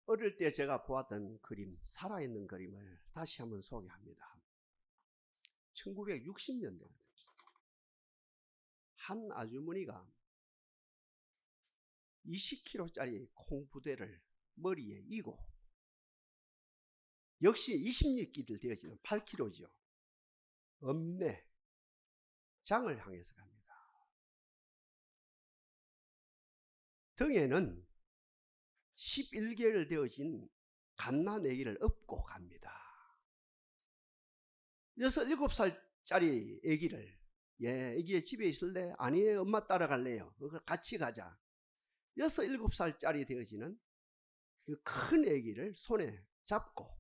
어릴 때 제가 보았던 그림, 살아있는 그림을 다시 한번 소개합니다. 1960년대 한 아주머니가 20kg짜리 콩부대를 머리에 이고 역시 26기를 되어지는 8kg죠. 읍내 장을 향해서 갑니다. 등에는 11개월 되어진 갓난아기를 업고 갑니다. 6, 7살짜리 아기를 아기 집에 있을래? 아니에요, 엄마 따라갈래요. 같이 가자. 6, 7살짜리 되어지는 그 큰 아기를 손에 잡고,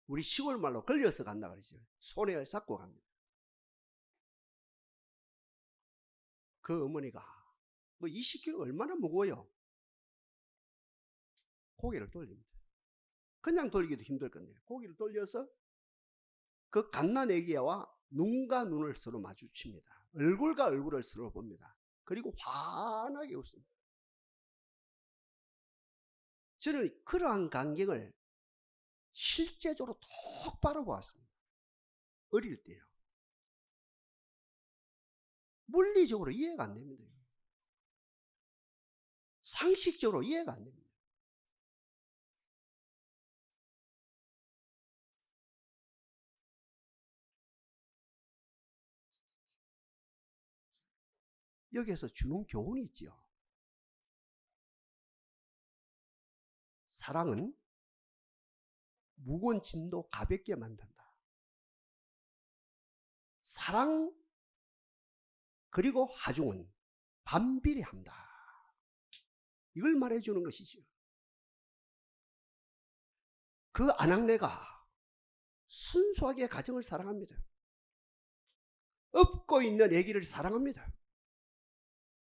우리 시골 말로 걸려서 간다 그러죠. 손에 잡고 갑니다. 그 어머니가 20kg 얼마나 무거워요? 고개를 돌립니다. 그냥 돌리기도 힘들 건데 고개를 돌려서 그 갓난아기와 눈과 눈을 서로 마주칩니다. 얼굴과 얼굴을 서로 봅니다. 그리고 환하게 웃습니다. 저는 그러한 광경을 실제적으로 똑바로 보았습니다. 어릴 때요. 물리적으로 이해가 안 됩니다. 상식적으로 이해가 안 됩니다. 여기에서 주는 교훈이 있죠. 사랑은 무거운 짐도 가볍게 만든다. 사랑 그리고 하중은 반비례한다. 이걸 말해주는 것이죠. 그 아낙네가 순수하게 가정을 사랑합니다. 업고 있는 아기를 사랑합니다.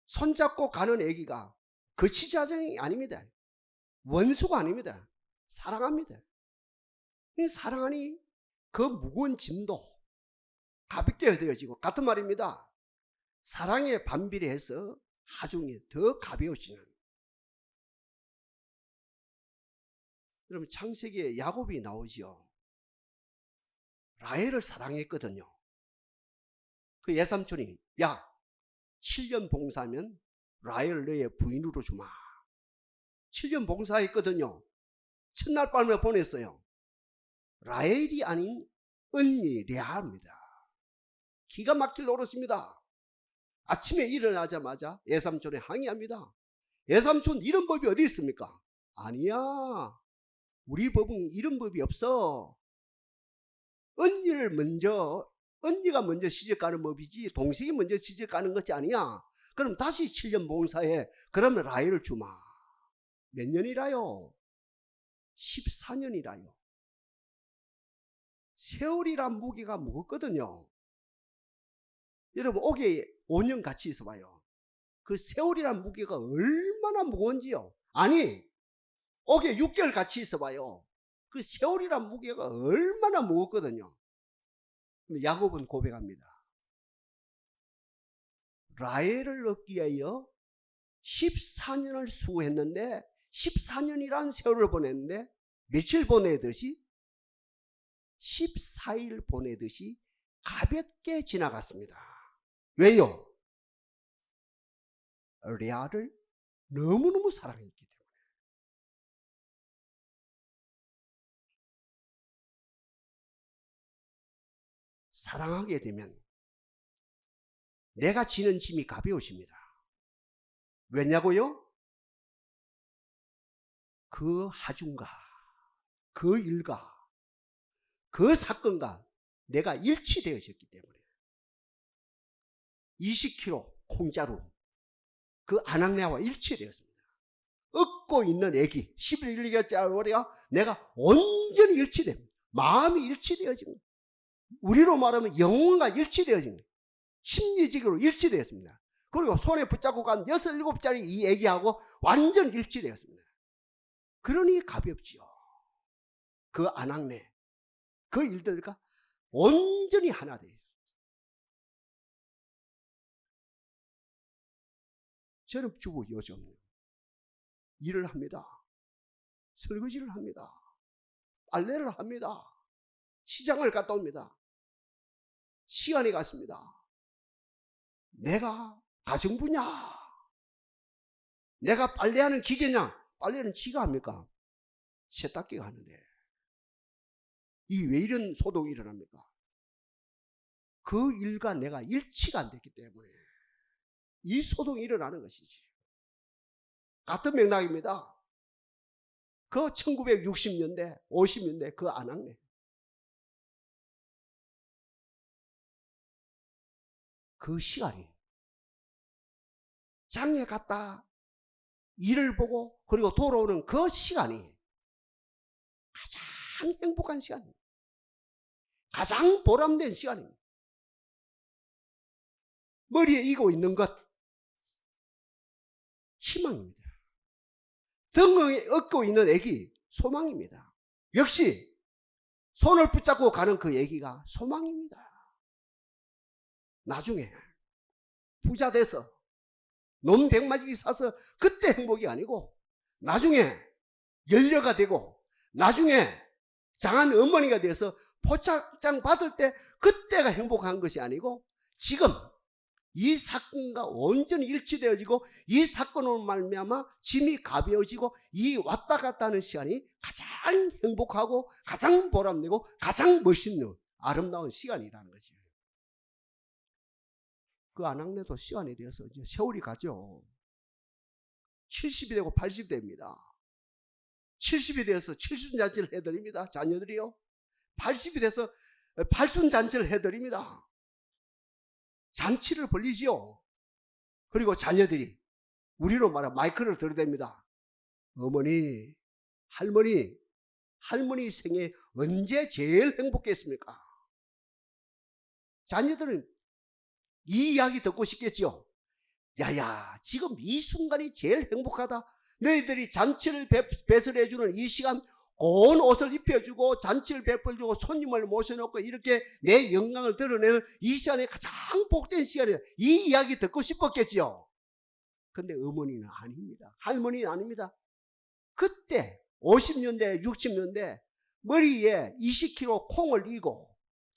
손잡고 가는 아기가 거치자정이 아닙니다. 원수가 아닙니다. 사랑합니다. 사랑하니 그 무거운 짐도 가볍게 되어지고, 같은 말입니다. 사랑에 반비례해서 하중이 더 가벼워지는. 여러분, 창세기에 야곱이 나오지요. 라헬을 사랑했거든요. 그 외삼촌이 야 7년 봉사하면 라헬을 너의 부인으로 주마. 7년 봉사했거든요. 첫날 밤에 보냈어요. 라헬이 아닌 언니 레아입니다. 기가 막힐 노릇입니다. 아침에 일어나자마자 외삼촌에 항의합니다. 외삼촌 이런 법이 어디 있습니까? 아니야, 우리 법은 이런 법이 없어. 언니가 먼저 시집가는 법이지 동생이 먼저 시집가는 것이 아니야. 그럼 다시 7년 봉사해. 그러면 라헬을 주마. 몇 년이라요? 14년이라요. 세월이란 무게가 무겁거든요. 여러분, 옥에 5년 같이 있어봐요. 그 세월이란 무게가 얼마나 무거운지요. 아니, 옥에 6개월 같이 있어봐요. 그 세월이란 무게가 얼마나 무겁거든요. 근데 야곱은 고백합니다. 라헬을 얻기 위하여 14년을 수고했는데, 14년이란 세월을 보냈는데 며칠 보내듯이 14일 보내듯이 가볍게 지나갔습니다. 왜요? 레아를 너무너무 사랑했기 때문에. 사랑하게 되면 내가 지는 짐이 가벼워집니다. 왜냐고요? 그 하중과 그 일과 그 사건과 내가 일치되어졌기 때문에. 20kg 콩자루 그 아낙네와 일치되었습니다. 얻고 있는 애기 11개월짜리가 내가 온전히 일치됩니다. 마음이 일치되어집니다. 우리로 말하면 영혼과 일치되어집니다. 심리적으로 일치되었습니다. 그리고 손에 붙잡고 간 6, 7짜리 이 애기하고 완전 일치되었습니다. 그러니 가볍지요. 그 아낙네, 그 일들과 온전히 하나 되어 있어요. 저는 주부 요즘 일을 합니다. 설거지를 합니다. 빨래를 합니다. 시장을 갔다 옵니다. 시간이 갔습니다. 내가 가정부냐? 내가 빨래하는 기계냐? 빨래는 지가 합니까? 세탁기가 하는데. 이 왜 이런 소동이 일어납니까? 그 일과 내가 일치가 안 됐기 때문에 이 소동이 일어나는 것이지. 같은 맥락입니다. 그 1960년대, 50년대 그 안악내. 그 시간이 장에 갔다 일을 보고 그리고 돌아오는 그 시간이 가장 행복한 시간입니다. 가장 보람된 시간입니다. 머리에 이고 있는 것 희망입니다. 등에 업고 있는 애기 소망입니다. 역시 손을 붙잡고 가는 그 애기가 소망입니다. 나중에 부자 돼서 놈 100마리 사서 그때 행복이 아니고 나중에 연료가 되고 나중에 장한 어머니가 돼서 포착장 받을 때 그때가 행복한 것이 아니고 지금 이 사건과 온전히 일치되어지고 이 사건으로 말미암아 짐이 가벼워지고 이 왔다 갔다 하는 시간이 가장 행복하고 가장 보람되고 가장 멋있는 아름다운 시간이라는 거죠. 그 안악내도 시간이 되어서 이제 세월이 가죠. 70이 되고 80이 됩니다. 70이 되어서 칠순잔치를 해드립니다. 자녀들이요. 80이 돼서 팔순잔치를 해드립니다. 잔치를 벌리지요. 그리고 자녀들이 우리로 말하면 마이크를 들이댑니다. 어머니, 할머니 생에 언제 제일 행복했습니까? 자녀들은 이 이야기 듣고 싶겠죠. 야야, 지금 이 순간이 제일 행복하다. 너희들이 잔치를 배설해주는 이 시간 고운 옷을 입혀주고 잔치를 베풀어주고 손님을 모셔놓고 이렇게 내 영광을 드러내는 이 시간이 가장 복된 시간이다. 이 이야기 듣고 싶었겠지요. 근데 어머니는 아닙니다. 할머니는 아닙니다. 그때 50년대 60년대 머리에 20kg 콩을 이고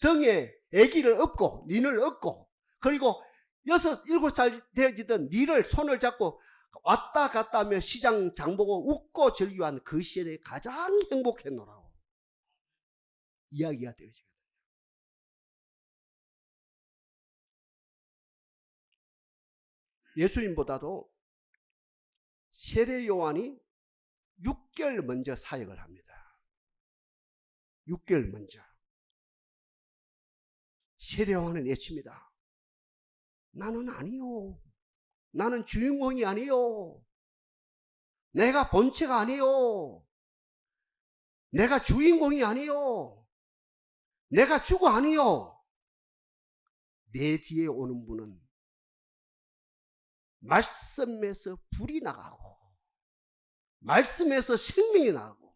등에 아기를 업고 닌을 업고 그리고 6, 7살 되어지던 니를 손을 잡고 왔다 갔다 하며 시장 장보고 웃고 즐기한 그 시절에 가장 행복했노라고 이야기가 되어지거든요. 예수님보다도 세례 요한이 6개월 먼저 사역을 합니다. 6개월 먼저. 세례 요한은 외칩니다. 나는 아니요. 나는 주인공이 아니요. 내가 본체가 아니요. 내가 주인공이 아니요. 내가 주가 아니요. 내 뒤에 오는 분은 말씀에서 불이 나가고 말씀에서 생명이 나가고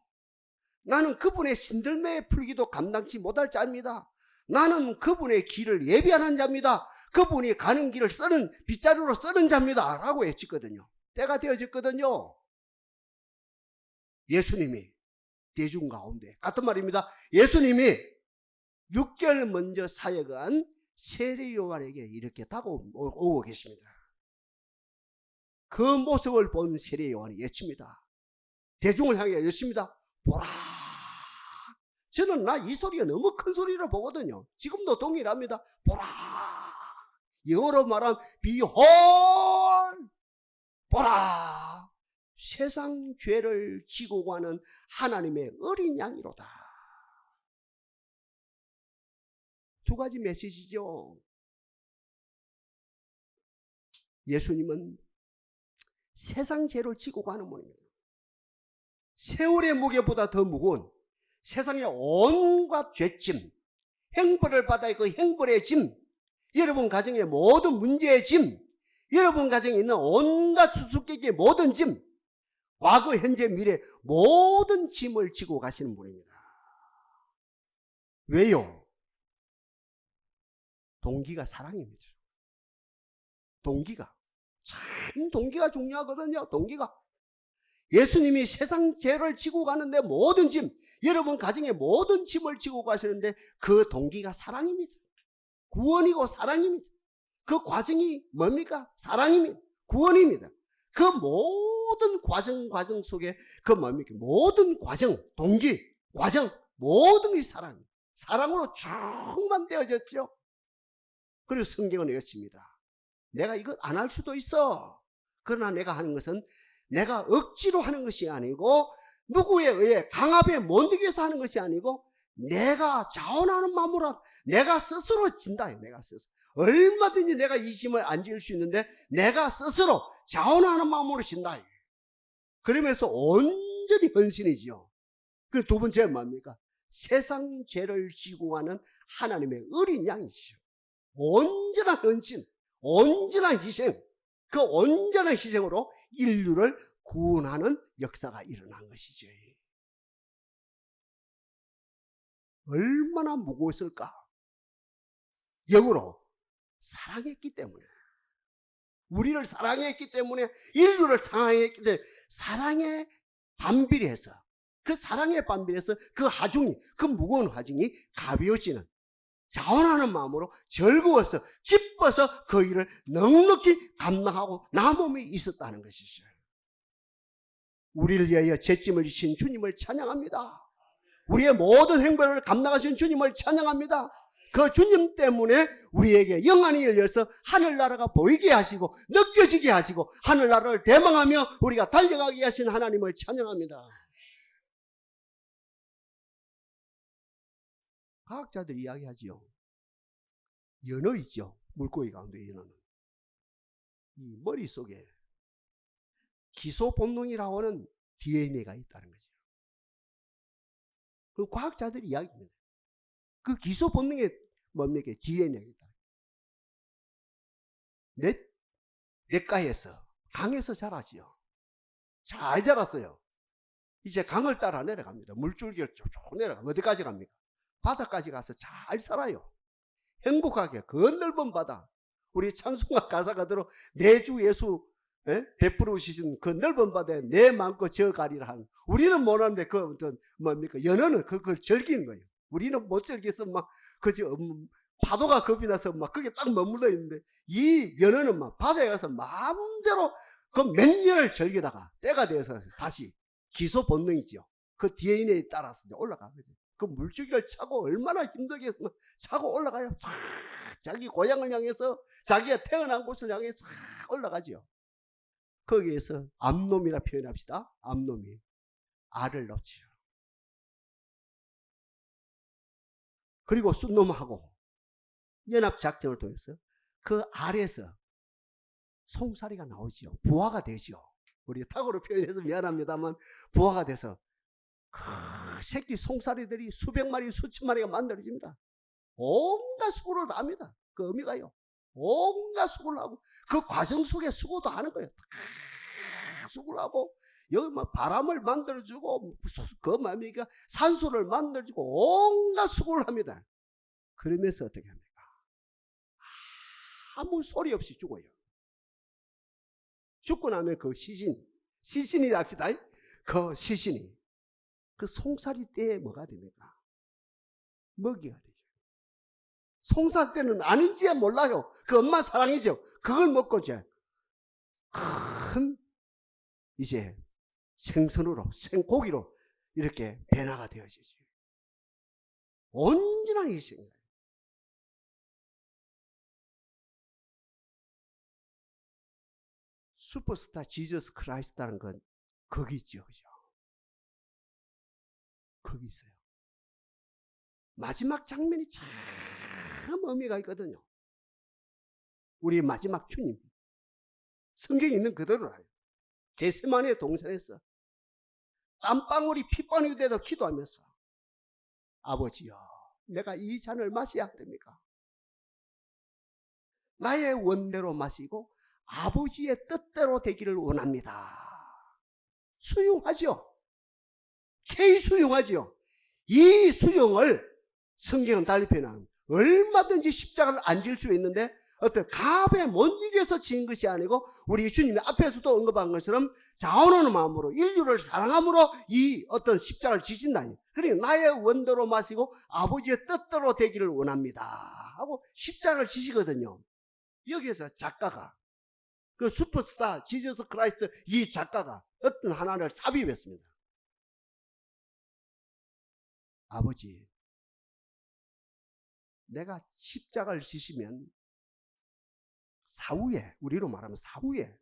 나는 그분의 신들매의 풀기도 감당치 못할 자입니다. 나는 그분의 길을 예비하는 자입니다. 그분이 가는 길을 쓰는 빗자루로 쓰는 자입니다 라고 외쳤거든요. 때가 되어졌거든요. 예수님이 대중 가운데 같은 말입니다. 예수님이 6개월 먼저 사역한 세례 요한에게 이렇게 다가오고 계십니다. 그 모습을 본 세례 요한이 외칩니다. 대중을 향해 외칩니다. 보라. 저는 이 소리가 너무 큰 소리로 보거든요. 지금도 동일합니다. 보라. 영어로 말하면 behold. 보라. 세상 죄를 지고 가는 하나님의 어린 양이로다. 두 가지 메시지죠. 예수님은 세상 죄를 지고 가는 분입니다. 세월의 무게보다 더 무거운 세상의 온갖 죄짐, 형벌을 받아야 그 형벌의 짐, 여러분 가정의 모든 문제의 짐, 여러분 가정에 있는 온갖 수수께끼의 모든 짐, 과거, 현재, 미래 모든 짐을 지고 가시는 분입니다. 왜요? 동기가 사랑입니다. 동기가 참 동기가 중요하거든요. 동기가 예수님이 세상 죄를 지고 가는데 모든 짐, 여러분 가정의 모든 짐을 지고 가시는데 그 동기가 사랑입니다. 구원이고 사랑입니다. 그 과정이 뭡니까? 사랑입니다. 구원입니다. 그 모든 과정 속에 그 뭡니까? 모든 과정, 동기, 과정, 모든 이 사랑입니다. 사랑으로 충만되어졌죠. 그리고 성경은 이렇습니다. 내가 이것 안 할 수도 있어. 그러나 내가 하는 것은 내가 억지로 하는 것이 아니고 누구에 의해 강압에 못 이겨서 하는 것이 아니고 내가 자원하는 마음으로 내가 스스로 진다. 내가 스스로. 얼마든지 내가 이 짐을 안 지을 수 있는데 내가 스스로 자원하는 마음으로 진다. 그러면서 온전히 헌신이지요. 그 두 번째 뭡니까? 세상 죄를 지고 가는 하나님의 어린 양이시죠. 온전한 헌신, 온전한 희생, 그 온전한 희생으로 인류를 구원하는 역사가 일어난 것이죠. 얼마나 무거웠을까? 영으로 사랑했기 때문에, 우리를 사랑했기 때문에, 인류를 사랑했기 때문에 사랑에 반비례해서, 그 사랑에 반비례해서 그 하중이, 그 무거운 하중이 가벼워지는, 자원하는 마음으로 즐거워서 기뻐서 그 일을 넉넉히 감당하고 남음이 있었다는 것이죠. 우리를 위하여 죄짐을 지신 주님을 찬양합니다. 우리의 모든 행보를 감당하신 주님을 찬양합니다. 그 주님 때문에 우리에게 영안이 열려서 하늘나라가 보이게 하시고 느껴지게 하시고 하늘나라를 대망하며 우리가 달려가게 하신 하나님을 찬양합니다. 과학자들이 이야기하지요. 연어 있죠. 물고기 가운데 연어는. 이 머릿속에 기소 본능이라고 하는 DNA가 있다는 거죠. 그 과학자들이 이야기합니다. 그 기소 본능에 뭡니까? DNA가 있다. 냇가에서, 강에서 자라지요. 잘 자랐어요. 이제 강을 따라 내려갑니다. 물줄기를 쭉 내려가. 어디까지 갑니까? 바다까지 가서 잘 살아요. 행복하게 그 넓은 바다. 우리 찬송가 가사가 들어 내 주 예수 베풀어 주신 그 넓은 바다에 내 마음껏 저 가리라 하는. 우리는 못하는데 그 뭡니까? 연어는 그걸 즐기는 거예요. 우리는 못 즐겨서 막 그지 파도가 겁이 나서 막 그게 딱 머물러 있는데 이 연어는 막 바다에 가서 마음대로 그 몇 년을 즐기다가 때가 돼서 다시 기소 본능이죠. 그 DNA에 따라서 올라가는 거죠. 그 물줄기를 차고 얼마나 힘들게 차고 올라가요. 자기 고향을 향해서 자기가 태어난 곳을 향해서 올라가죠. 거기에서 암놈이라 표현합시다. 암놈이 알을 낳지요. 그리고 쑥놈하고 연합작전을 통해서 그 알에서 송사리가 나오지요. 부화가 되지요. 우리 탁으로 표현해서 미안합니다만 부화가 돼서 그 새끼 송사리들이 수백 마리 수천 마리가 만들어집니다. 온갖 수고를 다 합니다. 그 어미가요. 온갖 수고를 하고 그 과정 속에 수고도 하는 거예요. 수고를 하고 여기 막 바람을 만들어주고 그 뭡니까 산소를 만들어주고 온갖 수고를 합니다. 그러면서 어떻게 합니까? 아무 소리 없이 죽어요. 죽고 나면 그 시신이 납시다. 그 시신이 그 송사리 때에 뭐가 됩니까? 먹이가 되죠. 송사리 때는 아닌지야 몰라요. 그 엄마 사랑이죠. 그걸 먹고 이제 큰 이제 생선으로 생고기로 이렇게 변화가 되어지죠. 온전한 희생이에요. 슈퍼스타 지저스 크라이스트라는 건 거기 있죠. 그죠? 거기 있어요. 마지막 장면이 참 의미가 있거든요. 우리 마지막 주님. 성경에 있는 그대로라요. 겟세마네 동산에서 땀방울이 핏방울이 돼도 기도하면서 아버지여 내가 이 잔을 마셔야 안 됩니까? 나의 원대로 마시고 아버지의 뜻대로 되기를 원합니다. 수용하죠. K 수용하죠. 이 수용을 성경은 달리 표현하는 얼마든지 십자가를 안 질 수 있는데 어떤 갑에 못 이겨서 지은 것이 아니고 우리 주님이 앞에서도 언급한 것처럼 자원하는 마음으로 인류를 사랑함으로 이 어떤 십자가를 지신다. 그러니까 나의 원대로 마시고 아버지의 뜻대로 되기를 원합니다 하고 십자가를 지시거든요. 여기에서 작가가 그 슈퍼스타 지저스 크라이스트 이 작가가 어떤 하나를 삽입했습니다. 아버지, 내가 십자가를 지시면 사후에, 우리로 말하면 사후에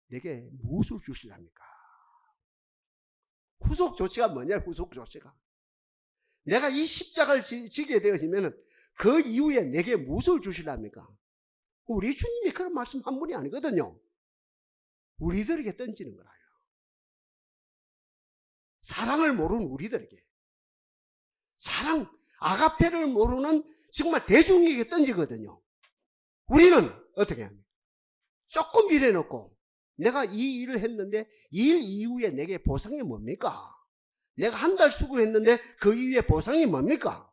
내게 무엇을 주시랍니까? 후속 조치가 뭐냐? 후속 조치가 내가 이 십자가를 지게 되어지면 그 이후에 내게 무엇을 주시랍니까? 우리 주님이 그런 말씀 한 분이 아니거든요. 우리들에게 던지는 거라요. 사랑을 모르는 우리들에게, 사랑 아가페를 모르는 정말 대중에게 던지거든요. 우리는 어떻게 합니까? 조금 일해놓고 내가 이 일을 했는데 이 일 이후에 내게 보상이 뭡니까? 내가 한 달 수고했는데 그 이후에 보상이 뭡니까?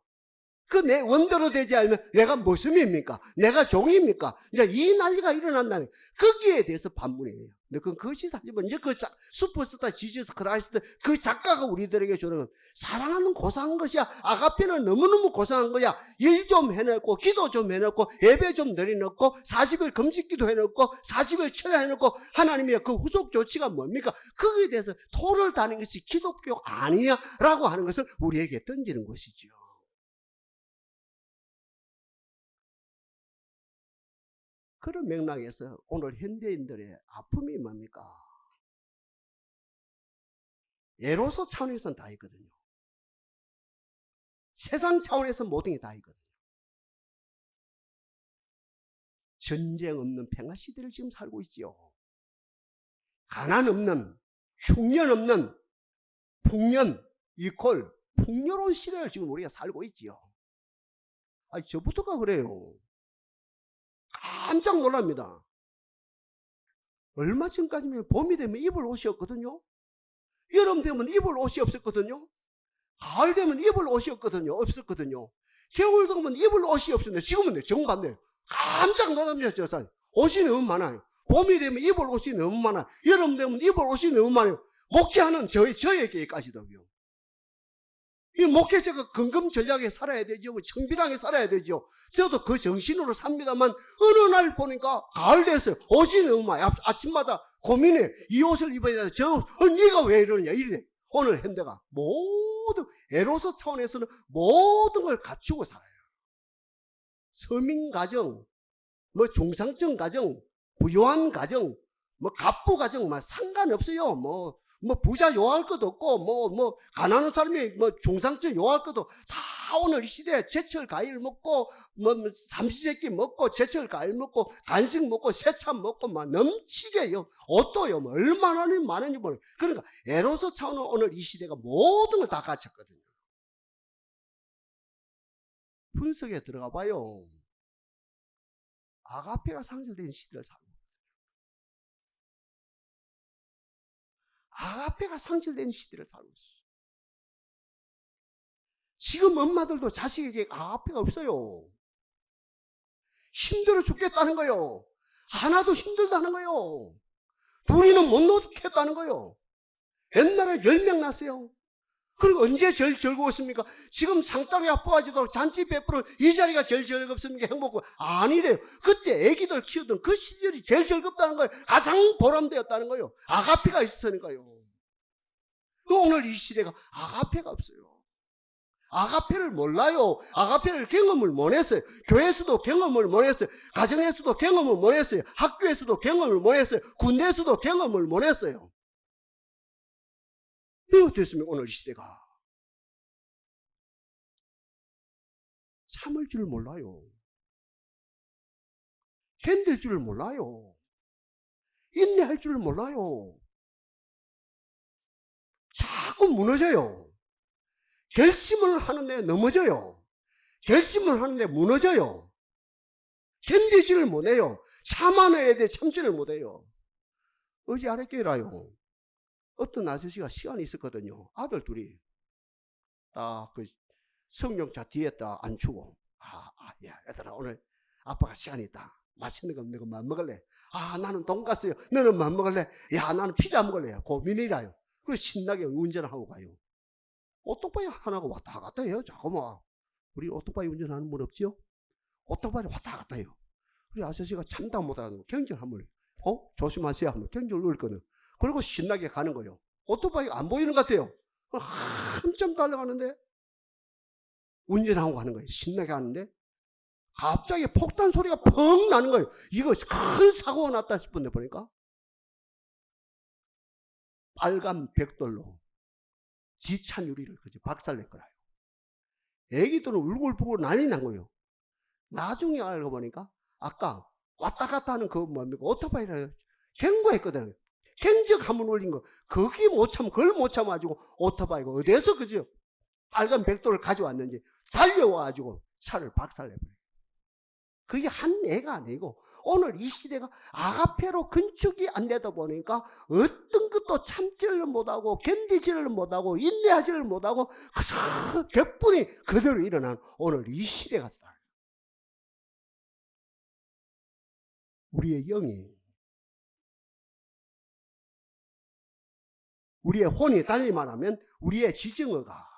그 내 원대로 되지 않으면 내가 무슨입니까? 내가 종입니까? 이제 이 난리가 일어난다는 거기에 대해서 반문이에요. 그것이 사실 먼저 그 슈퍼스타 지저스 크라이스트 그 작가가 우리들에게 주는 사랑하는 고상한 것이야. 아가페는 너무너무 고상한 거야. 일 좀 해놓고 기도 좀 해놓고 예배 좀 내려놓고 40일 금식기도 해놓고 40일 쳐야 해놓고 하나님의 그 후속 조치가 뭡니까? 거기에 대해서 토를 다는 것이 기독교 아니야 라고 하는 것을 우리에게 던지는 것이죠. 그런 맥락에서 오늘 현대인들의 아픔이 뭡니까? 에로서 차원에서는 다 있거든요. 세상 차원에서 모든 게 다 있거든요. 전쟁 없는 평화 시대를 지금 살고 있지요. 가난 없는, 흉년 없는, 풍년, 이퀄, 풍요로운 시대를 지금 우리가 살고 있지요. 아니, 저부터가 그래요. 깜짝 놀랍니다. 얼마 전까지면 봄이 되면 입을 옷이 없거든요. 여름 되면 입을 옷이 없었거든요. 가을 되면 입을 옷이 없었거든요. 겨울 되면 입을 옷이 없었는데 지금은 정반대예요. 깜짝 놀랍니다. 저 사람. 옷이 너무 많아요. 봄이 되면 입을 옷이 너무 많아요. 여름 되면 입을 옷이 너무 많아요. 목회하는 저에게까지도요. 이 목회자가 근검 전략에 살아야 되죠. 청빈하게 살아야 되죠. 저도 그 정신으로 삽니다만 어느 날 보니까 가을 됐어요. 옷이 너무 많아요. 아침마다 고민해. 이 옷을 입어야 돼. 네가 왜 이러느냐 이래. 오늘 현대가 모든 에로서 차원에서는 모든 걸 갖추고 살아요. 서민 가정, 뭐 중상층 가정, 부유한 가정, 뭐 갑부 가정, 뭐 상관없어요. 뭐 부자 요할 것도 없고, 뭐 가난한 사람이 뭐 중상층 요할 것도 다 오늘 이 시대에 제철 과일 먹고, 뭐 삼시세끼 먹고, 제철 과일 먹고, 간식 먹고, 새참 먹고, 막 넘치게요. 옷도요, 뭐 얼마나 많은지 모르겠어요. 그러니까 에로서 차원은 오늘 이 시대가 모든 걸 다 갖췄거든요. 분석에 들어가 봐요. 아가페가 상실된 시대를 살고 있어요. 아가페가 상실된 시대를 살고 있어요. 지금 엄마들도 자식에게 아가페가 없어요. 힘들어 죽겠다는 거예요. 하나도 힘들다는 거예요. 둘이는 못 놓겠다는 거예요. 옛날에 10명 낳았어요. 그리고 언제 제일 즐거웠습니까? 지금 상당히 아파가지고 잔치 베풀은 이 자리가 제일 즐겁습니까? 행복고 아니래요. 그때 애기들 키우던 그 시절이 제일 즐겁다는 거예요. 가장 보람되었다는 거예요. 아가페가 있었으니까요. 오늘 이 시대가 아가페가 없어요. 아가페를 몰라요. 아가페를 경험을 못 했어요. 교회에서도 경험을 못 했어요. 가정에서도 경험을 못 했어요. 학교에서도 경험을 못 했어요. 군대에서도 경험을 못 했어요. 왜 어땠습니까? 오늘 이 시대가 참을 줄 몰라요. 견딜 줄 몰라요. 인내할 줄 몰라요. 자꾸 무너져요. 결심을 하는데 넘어져요. 결심을 하는데 무너져요. 견디지를 못해요. 참아내야 돼. 참지를 못해요. 어제 아랫교회라요. 어떤 아저씨가 시간이 있었거든요. 아들 둘이 딱 그 성령차 뒤에 딱 앉추고 야 얘들아 오늘 아빠가 시간이 있다. 맛있는 거 없는 거 뭐 먹을래? 아, 나는 돈가스요. 너는 뭐 먹을래? 야, 나는 피자 먹을래. 고민이라요. 그래서 신나게 운전하고 가요. 오토바이 하나가 왔다 갔다 해요. 자꾸만. 우리 오토바이 운전하는 분 없지요? 오토바이를 왔다 갔다 해요. 우리 아저씨가 참다 못하는 경절 한번 조심하세요 하면 경절 울거든. 그리고 신나게 가는 거예요. 오토바이가 안 보이는 것 같아요. 한참 달려가는데 운전하고 가는 거예요. 신나게 가는데 갑자기 폭탄 소리가 펑 나는 거예요. 이거 큰 사고가 났다 싶은데 보니까 빨간 벽돌로 뒷찬 유리를 그저 박살냈거라요. 애기들은 울고불고 난리 난 거예요. 나중에 알고 보니까 아까 왔다 갔다 하는 그 뭡니까 오토바이를 경고했거든요. 경적 한번 울린 거 그게 못 참, 그걸 못 참아가지고 오토바이가 어디에서 그죠 빨간 벽돌을 가져왔는지 달려와가지고 차를 박살내버려요. 그게 한 애가 아니고 오늘 이 시대가 아가페로 건축이 안 되다 보니까 어떤 것도 참지를 못하고 견디지를 못하고 인내하지를 못하고 그 격분이 그대로 일어난 오늘 이 시대가 우리의 영이 우리의 혼이 달리 말하면 우리의 지정어가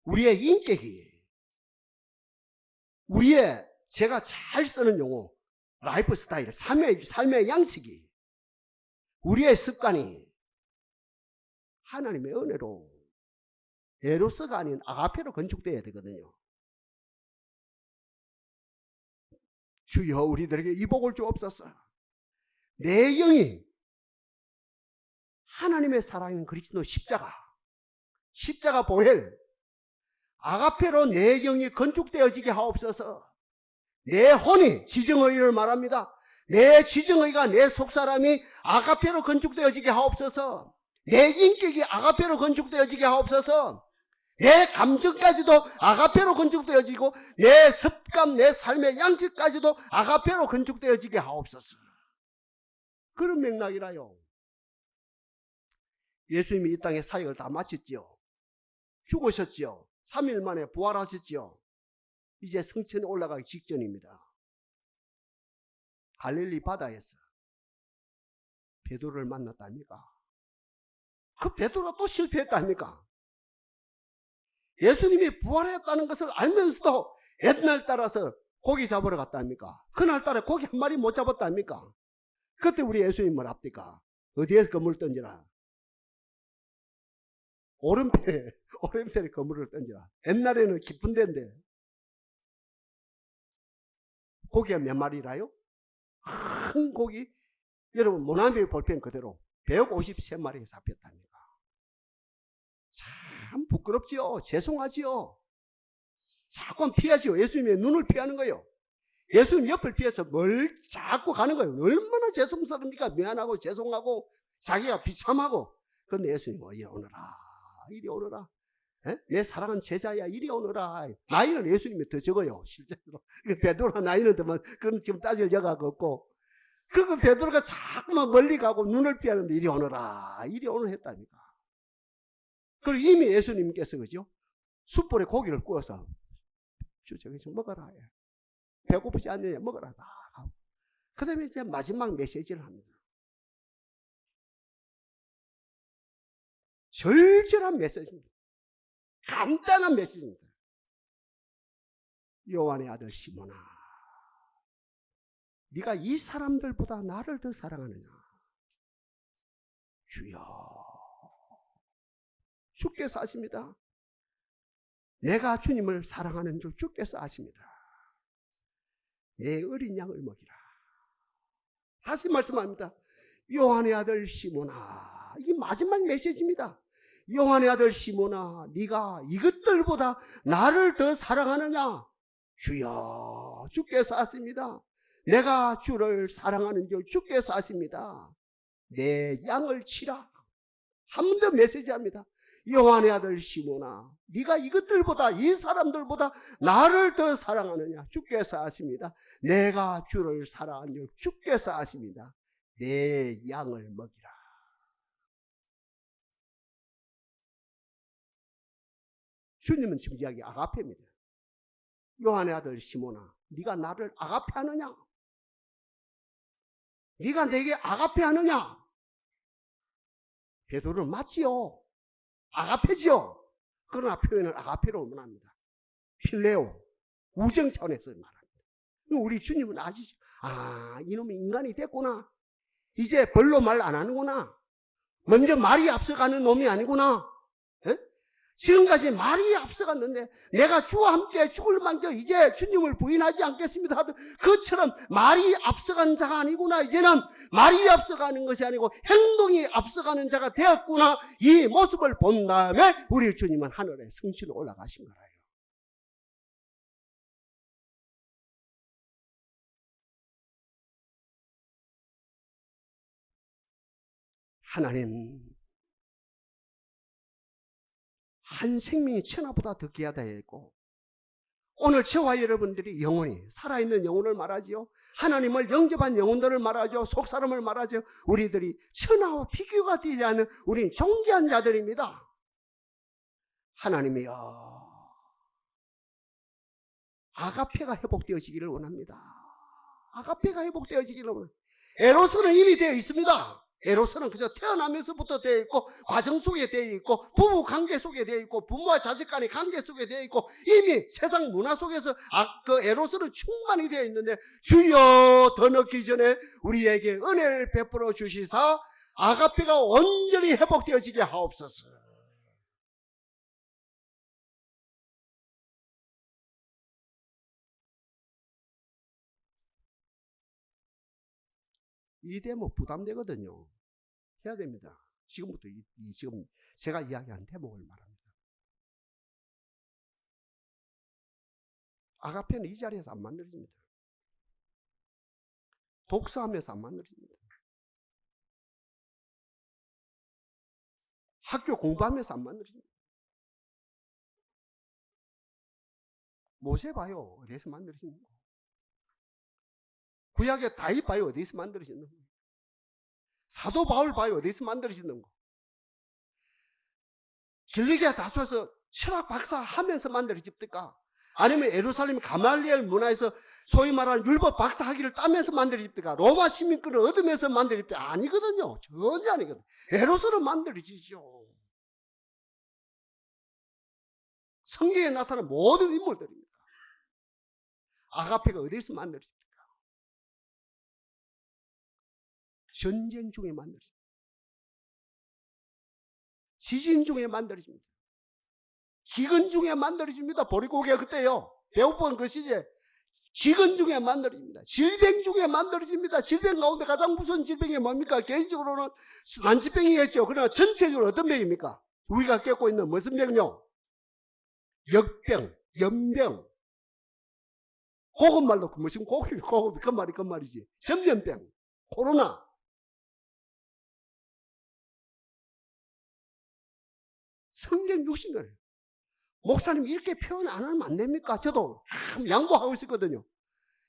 우리의 인격이 우리의 제가 잘 쓰는 용어 라이프 스타일 삶의 양식이 우리의 습관이 하나님의 은혜로 에로스가 아닌 아가페로 건축되어야 되거든요. 주여 우리들에게 이 복을 주옵소서. 내 영이 하나님의 사랑인 그리스도 십자가 보혈 아가페로 내 영이 건축되어지게 하옵소서. 내 혼이 지정의를 말합니다. 내 지정의가 내 속사람이 아가페로 건축되어지게 하옵소서. 내 인격이 아가페로 건축되어지게 하옵소서. 내 감정까지도 아가페로 건축되어지고 내 습관, 내 삶의 양식까지도 아가페로 건축되어지게 하옵소서. 그런 맥락이라요. 예수님이 이 땅에 사역을 다 마쳤지요. 죽으셨지요. 3일 만에 부활하셨지요. 이제 성천에 올라가기 직전입니다. 갈릴리 바다에서 베드로를 만났답니까? 그 베드로가 또 실패했답니까? 예수님이 부활했다는 것을 알면서도 옛날 따라서 고기 잡으러 갔답니까? 그날따라 고기 한 마리 못 잡았답니까? 그때 우리 예수님 뭘 합니까? 어디에 그물을 던지라? 오른편에 그물을 던지라. 옛날에는 깊은 데인데 고기가 몇 마리라요? 큰 고기. 여러분 모나미 볼펜 그대로 153마리가 잡혔답니다. 참 부끄럽지요. 죄송하지요. 자꾸 피하지요. 예수님의 눈을 피하는 거예요. 예수님 옆을 피해서 뭘 자꾸 가는 거예요. 얼마나 죄송스럽습니까? 미안하고 죄송하고 자기가 비참하고. 그런데 예수님 이리 오너라. 이리 오너라. 내 사랑하는 제자야 이리 오너라. 나이는 예수님이 더 적어요. 실제로 베드로가 나이는 더만 그건 지금 따질 여가가 없고 그 베드로가 자꾸만 멀리 가고 눈을 피하는데 이리 오너라. 이리 오너라 했다니까. 그리고 이미 예수님께서 그죠? 숯불에 고기를 구워서 저기 좀 먹어라. 배고프지 않느냐 먹어라. 그 다음에 이제 마지막 메시지를 합니다. 절절한 메시지입니다. 간단한 메시지입니다. 요한의 아들 시몬아, 네가 이 사람들보다 나를 더 사랑하느냐? 주여, 주께서 아십니다. 내가 주님을 사랑하는 줄 주께서 아십니다. 내 어린 양을 먹이라. 다시 말씀합니다. 요한의 아들 시몬아, 이게 마지막 메시지입니다. 요한의 아들 시몬아, 네가 이것들보다 나를 더 사랑하느냐? 주여, 주께서 아십니다. 내가 주를 사랑하는 줄 주께서 아십니다. 내 양을 치라. 한 번 더 메시지합니다. 요한의 아들 시몬아, 네가 이것들보다 이 사람들보다 나를 더 사랑하느냐? 주께서 아십니다. 내가 주를 사랑하는 줄 주께서 아십니다. 내 양을 먹이라. 주님은 지금 이야기 아가페입니다. 요한의 아들 시몬아, 네가 나를 아가페하느냐? 네가 내게 아가페하느냐? 베드로는 맞지요. 아가페지요. 그러나 표현을 아가페로 원합니다. 필레오, 우정 차원에서 말합니다. 우리 주님은 아시죠? 아, 이놈이 인간이 됐구나. 이제 별로 말 안 하는구나. 먼저 말이 앞서가는 놈이 아니구나. 에? 지금까지 말이 앞서갔는데 내가 주와 함께 죽을 만져 이제 주님을 부인하지 않겠습니다 하던 그처럼 말이 앞서간 자가 아니구나. 이제는 말이 앞서가는 것이 아니고 행동이 앞서가는 자가 되었구나. 이 모습을 본 다음에 우리 주님은 하늘에 승천으로 올라가신 거예요. 하나님, 한 생명이 천하보다 더 귀하다 했고, 오늘 저와 여러분들이 영혼이 살아있는 영혼을 말하지요. 하나님을 영접한 영혼들을 말하죠. 속사람을 말하죠. 우리들이 천하와 비교가 되지 않는 우린 존귀한 자들입니다. 하나님이여, 아가페가 회복되어지기를 원합니다. 아가페가 회복되어지기를 원합니다. 에로스는 이미 되어 있습니다. 에로스는 그저 태어나면서부터 되어 있고, 과정 속에 되어 있고, 부부 관계 속에 되어 있고, 부모와 자식 간의 관계 속에 되어 있고, 이미 세상 문화 속에서 그 에로스는 충만히 되어 있는데, 주여 더 넣기 전에 우리에게 은혜를 베풀어 주시사 아가페가 온전히 회복되어지게 하옵소서. 이 대목 부담되거든요. 해야 됩니다. 지금부터 지금 제가 이야기한 대목을 말합니다. 아가페는 이 자리에서 안 만들어집니다. 독서하면서 안 만들어집니다. 학교 공부하면서 안 만들어집니다. 모세 봐요. 어디서 만들어지는 거. 구약의 다윗 봐요. 어디서 만들어지는 거. 사도 바울 봐요. 어디서 만들어지는 거. 길리기아 다수에서 철학 박사 하면서 만들어집니까? 아니면 예루살렘 가말리엘 문화에서 소위 말하는 율법 박사 학위를 따면서 만들어집니까? 로마 시민권을 얻으면서 만들어집니까? 아니거든요. 전혀 아니거든요. 에로스로 만들어지죠. 성경에 나타난 모든 인물들입니다. 아가페가 어디서 만들어집니까? 전쟁 중에 만들어집니다. 지진 중에 만들어집니다. 기근 중에 만들어집니다. 보릿고개가 그때요. 배고픈 그 시제 기근 중에 만들어집니다. 질병 중에 만들어집니다. 질병 가운데 가장 무서운 질병이 뭡니까? 개인적으로는 난치병이겠죠. 그러나 전체적으로 어떤 병입니까? 우리가 겪고 있는 무슨 병요? 역병, 연병. 그것말로 무슨 고급이 그 말이지. 전염병, 코로나. 성경 60년. 목사님 이렇게 표현 안 하면 안 됩니까? 저도 참 양보하고 있었거든요.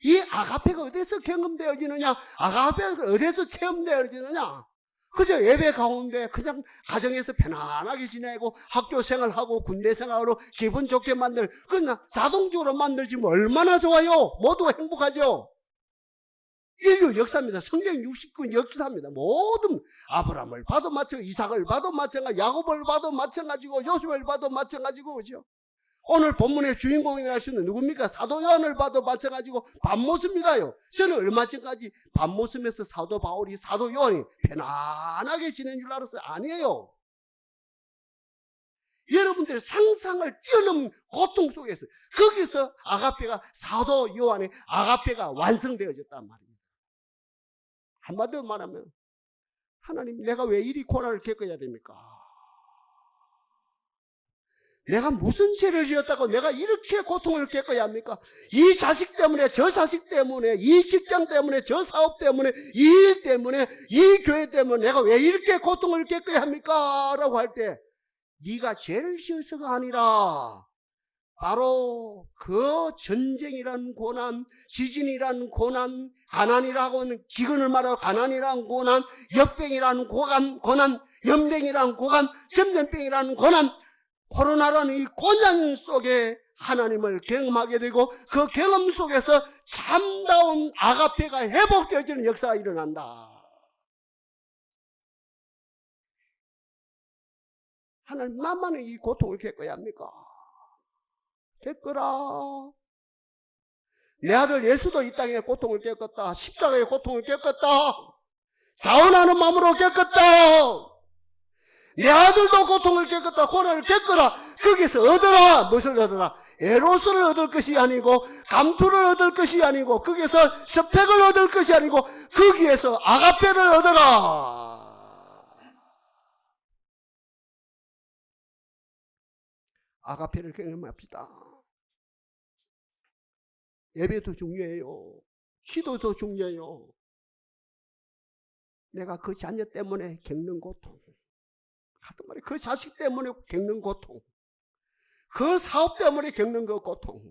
이 아가페가 어디서 경험되어지느냐? 아가페가 어디서 체험되어지느냐? 그저 예배 가운데 그냥 가정에서 편안하게 지내고 학교 생활하고 군대 생활로 기분 좋게 그냥 자동적으로 만들지면 얼마나 좋아요. 모두가 행복하죠. 인류 역사입니다. 성경 69년 역사입니다. 모든 아브라함을 봐도 마찬가지고, 이삭을 봐도 마찬가지고, 야곱을 봐도 마찬가지고, 요셉을 봐도 마찬가지고, 그죠? 오늘 본문의 주인공이라 할 수는 누굽니까? 사도 요한을 봐도 마찬가지고 밤모습입니다요. 저는 얼마 전까지 밤모습에서 사도 바울이, 사도 요한이 편안하게 지낸 줄 알았어요. 아니에요. 여러분들의 상상을 뛰어넘는 고통 속에서, 거기서 아가페가, 사도 요한의 아가페가 완성되어졌단 말입니다. 한마디로 말하면, 하나님, 내가 왜 이리 고난을 겪어야 됩니까? 내가 무슨 죄를 지었다고 내가 이렇게 고통을 겪어야 합니까? 이 자식 때문에, 저 자식 때문에, 이 직장 때문에, 저 사업 때문에, 이 일 때문에, 이 교회 때문에 내가 왜 이렇게 고통을 겪어야 합니까? 라고 할 때, 네가 죄를 지어서가 아니라 바로 그 전쟁이란 고난, 지진이란 고난, 가난이라고 하는 기근을 말하고 가난이란 고난, 역병이란 고난, 연병이란 고난, 전염병이란 고난, 코로나라는 이 고난 속에 하나님을 경험하게 되고 그 경험 속에서 참다운 아가페가 회복되어지는 역사가 일어난다. 하나님 나만은 이 고통을 겪어야 합니까? 겪어라. 내 아들 예수도 이 땅에 고통을 겪었다. 십자가의 고통을 겪었다. 자원하는 마음으로 겪었다. 내 아들도 고통을 겪었다. 고난을 겪어라. 거기서 얻어라. 무엇을 얻어라? 에로스를 얻을 것이 아니고 감투를 얻을 것이 아니고 거기에서 스펙을 얻을 것이 아니고 거기에서 아가페를 얻어라. 아가페를 경험합시다. 예배도 중요해요. 기도도 중요해요. 내가 그 자녀 때문에 겪는 고통, 하던 말이 그 자식 때문에 겪는 고통, 그 사업 때문에 겪는 그 고통,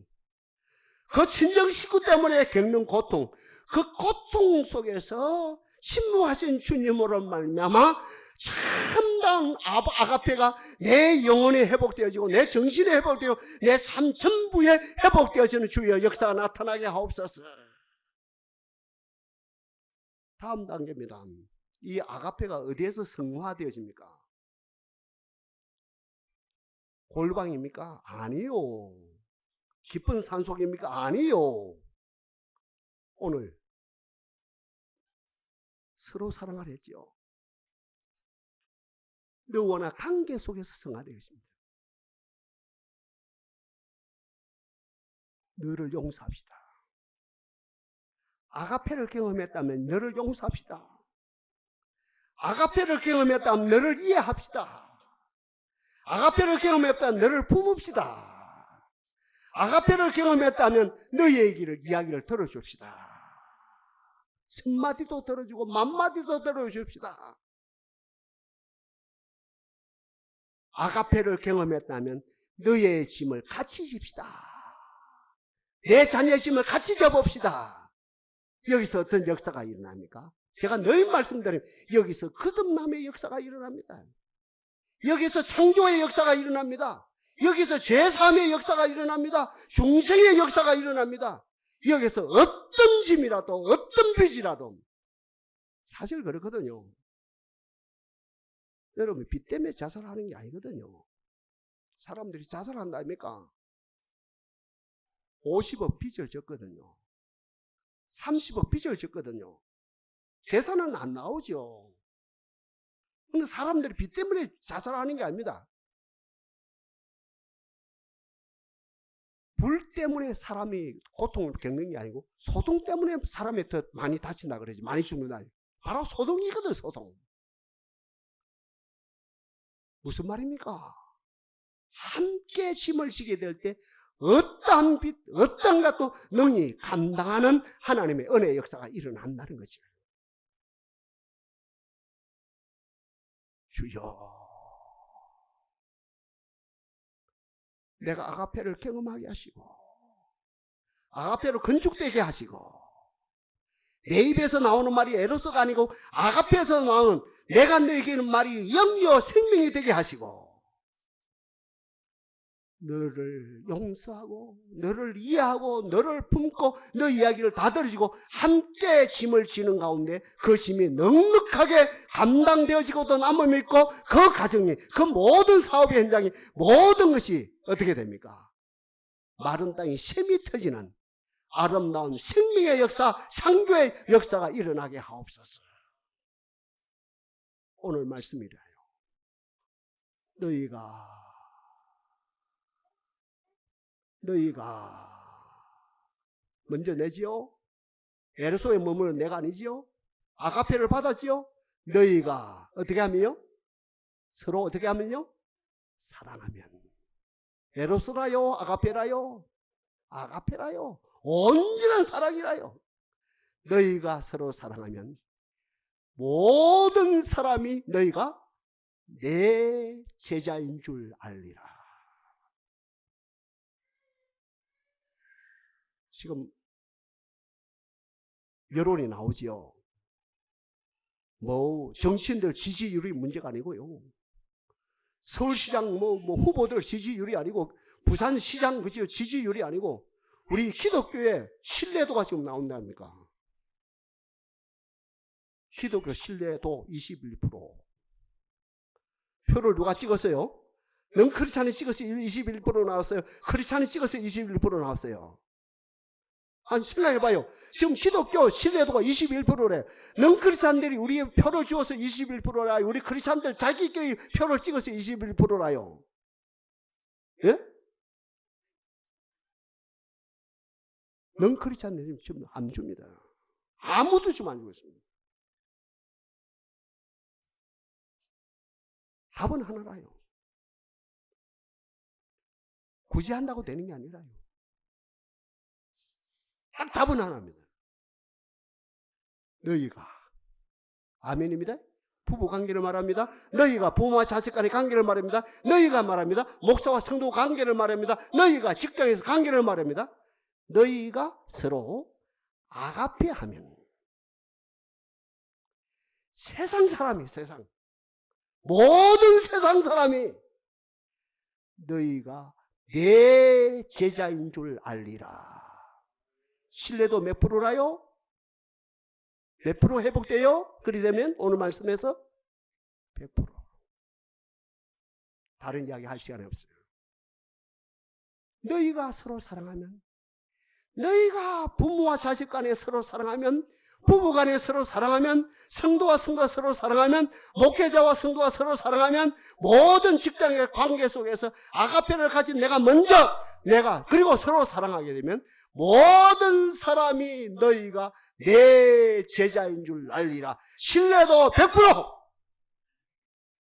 그 친정 식구 때문에 겪는 고통, 그 고통 속에서 신무하신 주님으로 말미암아 참다운 아가페가 내 영혼이 회복되어지고 내 정신이 회복되고 내 삶 전부에 회복되어지는 주의 역사가 나타나게 하옵소서. 다음 단계입니다. 이 아가페가 어디에서 성화되어집니까? 골방입니까? 아니요. 깊은 산속입니까? 아니요. 오늘 서로 사랑을 했죠. 너와나 관계 속에서 성화되었습니다. 너를 용서합시다. 아가페를 경험했다면 너를 용서합시다. 아가페를 경험했다면 너를 이해합시다. 아가페를 경험했다면 너를 품읍시다. 아가페를 경험했다면 너의 이야기를 들어줍시다. 10마디도 들어주고 10,000마디도 들어줍시다. 아가페를 경험했다면 너의 짐을 같이 집시다. 내 자녀의 짐을 같이 져봅시다. 여기서 어떤 역사가 일어납니까? 제가 늘 말씀드리면 여기서 거듭남의 역사가 일어납니다. 여기서 창조의 역사가 일어납니다. 여기서 죄사함의 역사가 일어납니다. 중생의 역사가 일어납니다. 여기서 어떤 짐이라도 어떤 빚이라도 사실 그렇거든요. 여러분 빚 때문에 자살하는 게 아니거든요. 사람들이 자살한다 아닙니까? 50억 빚을 졌거든요. 30억 빚을 졌거든요. 계산은 안 나오죠. 근데 사람들이 빚 때문에 자살하는 게 아닙니다. 불 때문에 사람이 고통을 겪는 게 아니고 소동 때문에 사람이 더 많이 다친다 그러지. 많이 죽는다. 바로 소동이거든. 소동. 무슨 말입니까? 함께 짐을 지게 될 때 어떠한 빚, 어떤 것도 능히 감당하는 하나님의 은혜의 역사가 일어난다는 거죠. 주여, 내가 아가페를 경험하게 하시고 아가페로 건축되게 하시고 내 입에서 나오는 말이 에로스가 아니고 아가페에서 나오는 내가 너에게는 말이 영이요 생명이 되게 하시고 너를 용서하고 너를 이해하고 너를 품고 너 이야기를 다 들어주고 함께 짐을 지는 가운데 그 짐이 넉넉하게 감당되어지고도 남을 믿고 그 가정이 그 모든 사업의 현장이 모든 것이 어떻게 됩니까? 마른 땅이 샘이 터지는 아름다운 생명의 역사, 창조의 역사가 일어나게 하옵소서. 오늘 말씀이래요. 너희가 먼저 내지요? 에르소에 머무는 내가 아니지요? 아가페를 받았지요? 너희가 어떻게 하면요? 서로 어떻게 하면요? 사랑하면. 에로스라요? 아가페라요? 아가페라요. 온전한 사랑이라요. 너희가 서로 사랑하면 모든 사람이 너희가 내 제자인 줄 알리라. 지금 여론이 나오지요. 뭐 정치인들 지지율이 문제가 아니고요. 서울시장 뭐 후보들 지지율이 아니고 부산시장 그죠? 지지율이 아니고 우리 기독교의 신뢰도가 지금 나온다니까. 기독교 신뢰도 21%. 표를 누가 찍었어요? 능크리스찬이 찍었어요. 21% 나왔어요. 크리스찬이 찍었어요. 21% 나왔어요. 아니 생각해봐요. 지금 기독교 신뢰도가 21%래. 능크리스찬들이 우리의 표를 주어서 21%라. 우리 크리스찬들 자기끼리 표를 찍어서 21%라요. 예? 능크리스찬들이 지금 안 줍니다. 아무도 지금 안 주고 있습니다. 답은 하나라요. 굳이 한다고 되는 게 아니라요. 딱 답은 하나입니다. 너희가, 아멘입니다. 부부 관계를 말합니다. 너희가 부모와 자식 간의 관계를 말합니다. 너희가 말합니다. 목사와 성도 관계를 말합니다. 너희가 직장에서 관계를 말합니다. 너희가 서로 아가페하면 세상 사람이 모든 세상 사람이 너희가 내 제자인 줄 알리라. 신뢰도 몇 프로라요? 몇 프로 회복돼요? 그리 되면 오늘 말씀에서 100%. 다른 이야기 할 시간이 없어요. 너희가 서로 사랑하면, 너희가 부모와 자식 간에 서로 사랑하면, 부부 간에 서로 사랑하면, 성도와 서로 사랑하면, 목회자와 성도와 서로 사랑하면, 모든 직장의 관계 속에서 아가페를 가진 내가 먼저, 그리고 서로 사랑하게 되면 모든 사람이 너희가 내 제자인 줄 알리라. 신뢰도 100%!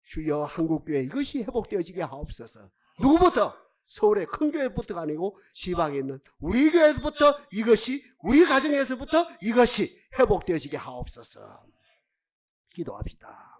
주여 한국교회 이것이 회복되어지게 하옵소서. 누구부터? 서울의 큰 교회부터가 아니고 지방에 있는 우리 교회부터 이것이, 우리 가정에서부터 이것이 회복되어지게 하옵소서. 기도합시다.